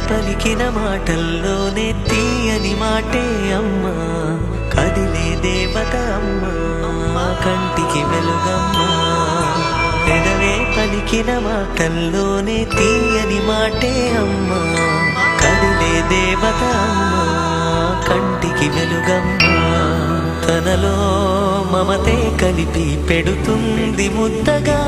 పలికిన మాటల్లోనే తీయని మాటే అమ్మా, కదిలే దేవత అమ్మా, కంటికి వెలుగమ్మా. పెదవే పలికిన మాటల్లోనే తీయని మాటే అమ్మా, కదిలే దేవత అమ్మా, కంటికి వెలుగమ్మా. తనలో మమతే కలిపి పెడుతుంది ముద్దగా,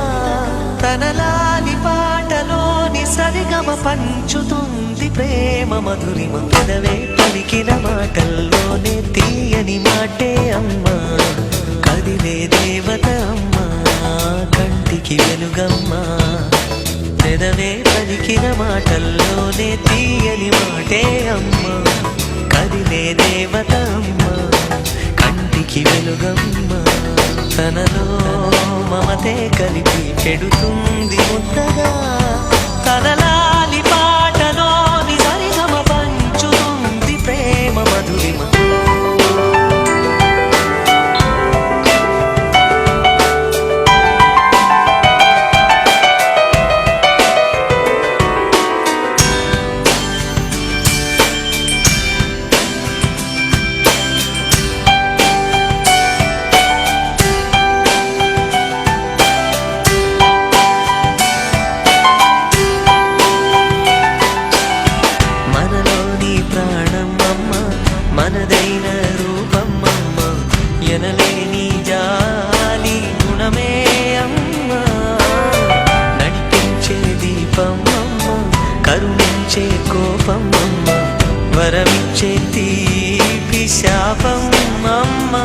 తనలాలి పాటలోని సరిగమ పంచుతుంది ప్రేమ మధురిమ. పెదవే పలికిన మాటల్లోనే తీయని మాటే అమ్మా, కదిలే దేవత అమ్మా, కంటికి వెలుగమ్మా. పెదవే పలికిన మాటల్లోనే తీయని మాటే అమ్మా, కదిలే దేవత అమ్మా, కంటికి వెలుగమ్మా. తనలో మమతే కలిపి పెడుతుంది ముద్దగా, తనలాలి పాటలోని సరిగమ పంచుతుంది ప్రేమ మధురిమ. మనదైన రూపమ్మమ్మ, ఎనలేని జాలి గుణమే అమ్మ, నడిపించే దీపమ్మమ్మ, కరుణించే కోపమ్మమ్మ, వరమిచ్చే తీపి శాపమ్మమ్మ.